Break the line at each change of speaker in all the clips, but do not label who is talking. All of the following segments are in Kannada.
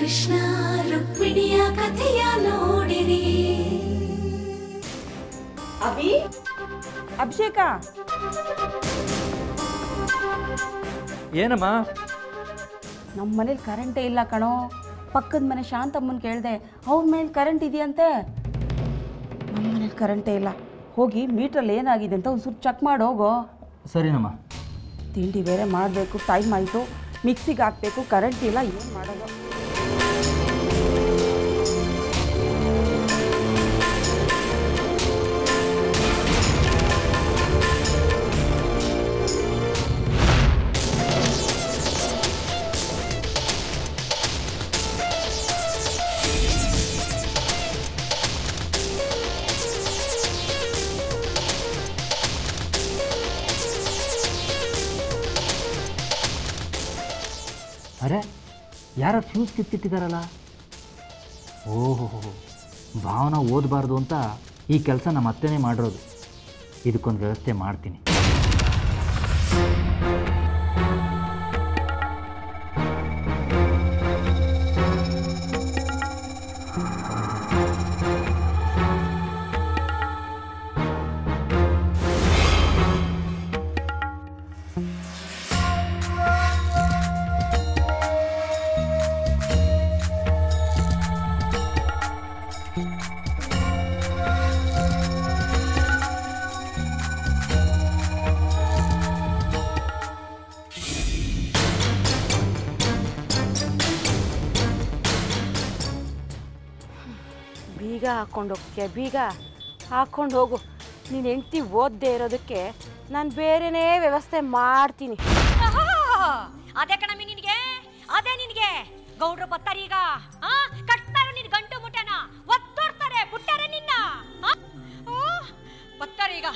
ಕೃಷ್ಣ ರುಕ್ಮಿಣಿಯ ಕಥೆಯ ನೋಡಿರಿ.
ಅಭಿಷೇಕ,
ಏನಮ್ಮ?
ನಮ್ಮ ಮನೇಲಿ ಕರೆಂಟೇ ಇಲ್ಲ ಕಣೋ. ಪಕ್ಕದ ಮನೆ ಶಾಂತಮ್ಮನ ಕೇಳಿದೆ, ಅವ್ರ ಮನೇಲಿ ಕರೆಂಟ್ ಇದೆಯಂತೆ. ನಮ್ಮ ಮನೇಲಿ ಕರೆಂಟೇ ಇಲ್ಲ. ಹೋಗಿ ಮೀಟ್ರಲ್ಲಿ ಏನಾಗಿದೆ ಅಂತ ಒಂದು ಸ್ವಲ್ಪ ಚೆಕ್ ಮಾಡಿ ಹೋಗೋ.
ಸರಿನಮ್ಮ.
ತಿಂಡಿ ಬೇರೆ ಮಾಡಬೇಕು, ಟೈಮ್ ಆಯಿತು. ಮಿಕ್ಸಿಗೆ ಹಾಕಬೇಕು, ಕರೆಂಟ್ ಇಲ್ಲ, ಏನು ಮಾಡೋದು?
ಅರೆ, ಯಾರೋ ಫ್ಯೂಸ್ ಕಿತ್ತಿಟ್ಟಿದ್ದಾರಲ್ಲ. ಓಹೋ, ಭಾವನ ಓದಬಾರ್ದು ಅಂತ ಈ ಕೆಲಸ ನಮ್ಮ ಅತ್ತೆನೇ ಮಾಡಿರೋದು. ಇದಕ್ಕೊಂದು ವ್ಯವಸ್ಥೆ ಮಾಡ್ತೀನಿ.
ಬೀಗ ಹಾಕ್ಕೊಂಡು ಹೋಗ್ತೀಯ? ಬೀಗ ಹಾಕ್ಕೊಂಡು ಹೋಗು. ನೀನು ಹೆಂಡ್ತಿ ಓದದೇ ಇರೋದಕ್ಕೆ ನಾನು ಬೇರೆನೇ ವ್ಯವಸ್ಥೆ ಮಾಡ್ತೀನಿ.
ಅದೇ ಕಣಮಿ ನಿನಗೆ, ಅದೇ ನಿನಗೆ ಗೌಡ್ರು ಬರ್ತಾರೆ ಈಗ. ಕಟ್ತಾರೆ ನಿನ್ ಗಂಟು ಮುಟ್ಟೆನ ಒತ್ತೋರ್ತಾರೆ, ಬಿಟ್ಟಾರೆ ನಿನ್ನ. ಬರ್ತಾರೆ ಈಗ.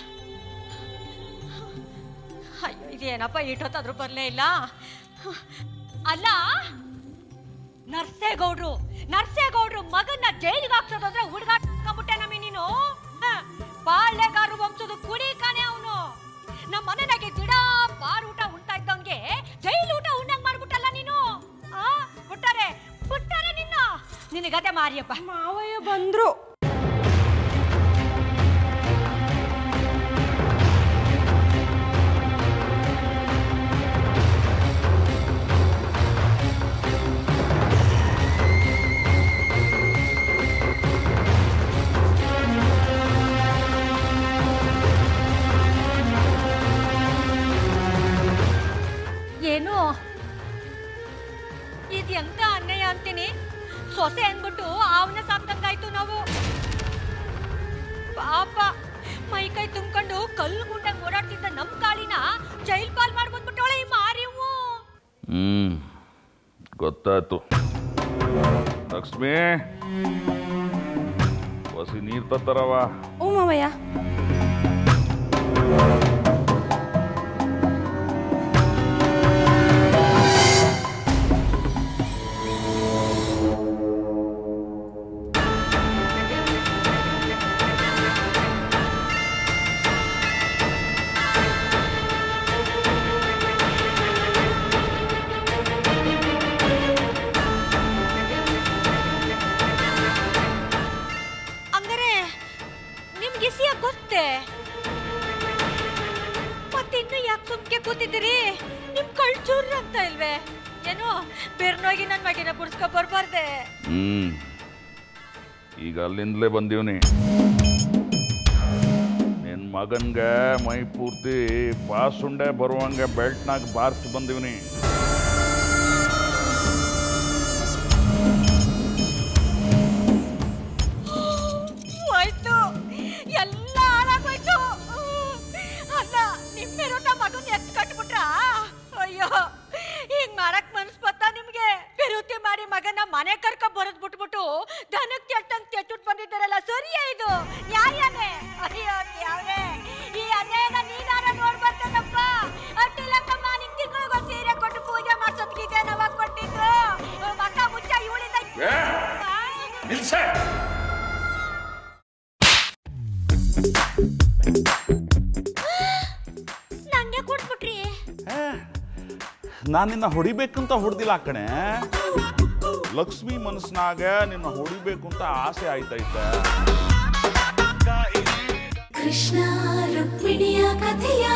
ಅಯ್ಯೋ, ಇದೇನಪ್ಪ ಇಟ್ಟೊತ್ತಾದ್ರೂ ಬರ್ಲೇ ಇಲ್ಲ. ಅಲ್ಲ, ನರ್ಸೇಗೌಡ್ರು ಮಗನ್ನ ಜೈಲಿಗೆ ಹಾಕ್ಸೋದು ಅಂದ್ರೆ ಹುಡುಗಾಟ್ಕೊಂಡ್ಬಿಟ್ಟೆ ನಮ್ಮಿ ನೀನು. ಬಾಳೆಗಾರರು ವಂಶದ ಕುಡಿ ಕಾನೆ ಅವನು. ನಮ್ಮ ಮನೆದಾಗೆ ದಿಡ ಬಾರ್ ಊಟ ಉಣ್ತಾ ಇದ್ದವನ್ಗೆ ಜೈಲು ಊಟ ಉಣ್ಣಂಗ್ ಮಾಡ್ಬಿಟ್ಟಲ್ಲ ನೀನು. ಬಿಟ್ಟಾರೆ ನಿನ್ನ. ನಿನಗದೆ ಮಾರಿಯಪ್ಪ.
ಮಾವಯ್ಯ ಬಂದ್ರು.
ಏನು ಇದೆಂತ ಅನ್ಯಾಯ ಅಂತೀನಿ. ಸೊಸೆ ಅಂದ್ಬಿಟ್ಟು ಅವನ ಸಾಕ್ದಂಗಾಯ್ತು ನಾವು. ಪಾಪ ಮೈ ಕೈ ತುಂಬ್ಕೊಂಡು ಕಲ್ಲು ಗುಂಡಂಗ್ ಓಡಾಡ್ತಿದ್ದ ನಮ್ ಕಾಳಿನ ಜೈಲ್ ಪಾಲ್ ಮಾಡ್ಬಂದ್ಬಿಟ್ಟವಳೆ ಈ ಮಾರಿವು.
ಗೊತ್ತಾಯ್ತು. ಲಕ್ಷ್ಮಿ, ಹೊಸಿ ನೀರ್ ತತ್ತರವ.
ಓ ಮಾವಯ್ಯ.
ಮತ್ತಿನ್ನು ಯಾಕೆ ಸುಮ್ಕೆ ಕೂತಿದ್ದೀರಿ? ನಿಮ್ ಕಳ್ಚೂರ್ ಅಂತ ಇಲ್ವೇ? ಏನೋ ಬೆರ್ನೋಗಿ ನನ್ ಮಗಿನ ಬುಡ್ಸ್ಕೊ ಬರ್ಬಾರ್ದೆ.
ಈಗ ಅಲ್ಲಿಂದಲೇ ಬಂದೀವ್ನಿ. ನಿನ್ ಮಗನ್ಗೆ ಮೈ ಪೂರ್ತಿ ಬಾಸುಂಡೆ ಬರುವಂಗೆ ಬೆಲ್ಟ್ನಾಗ ಬಾರಿಸಿ ಬಂದೀವ್ನಿ.
ಆಯ್ತು, ಎಲ್ಲ ಹಾಳಾಗೋಯ್ತು. ಅಲ್ಲ, ನಿಮ್ಮೆರೋಟ ಮಗನ್ ಎತ್ ಕಟ್ಬಿಟ್ರ? ಅಯ್ಯೋ, ಹಿಂಗ್ ಮಾಡಕ್ ಮನ್ಸ್ ಬತ್ತಾ ನಿಮ್ಗೆ? ಬಿರುತಿ ಮಾಡಿ ಮಗನ ಮನೆ ಕರ್ಕ ಬರದ್ ಬಿಟ್ಬಿಟ್ಟು ದನಕ್ ತೆಟ್ಟಂಗ್ ತೆಚ್ಚುಟ್ ಬಂದಿದ್ದಾರಲ್ಲ, ಸರಿಯೇ ಇದು? ನ್ಯಾಯನೇ? ಅಯ್ಯೋ ಯಾವ್ದೇ ಈ ಅನ್ಯಾಯನ ನೀನಾರ ನೋಡ್ಬರ್ತೇನಪ್ಪ. ಅಟ್ಟಿಲ್ಲಕ್ಕಮ್ಮ, ನಿನ್ ತಿಂಗಳಿಗೋ ಸೀರೆ ಕೊಟ್ಟು ಪೂಜೆ ಮಾಡ್ಸೋದ್ಗಿದೆ ನಾವಾಗ ಕೊಟ್ಟಿದ್ರು. ಮಕ್ಕ ಮುಚ್ಚ ಇವಳಿಂದ ನಂಗೆ ಕೊಟ್ಬಿಟ್ರಿ.
ನಾನು ನಿನ್ನ ಹೊಡಿಬೇಕಂತ ಹೊಡೆದಿಲ್ಲ ಕಣೆ. ಲಕ್ಷ್ಮಿ ಮನಸ್ಸಿನಾಗ ನಿನ್ನ ಹೊಡಿಬೇಕು ಅಂತ ಆಸೆ ಆಯ್ತೈತೆ.
ಕೃಷ್ಣ ರುಕ್ಮಿಣಿಯ ಕಥೆಯ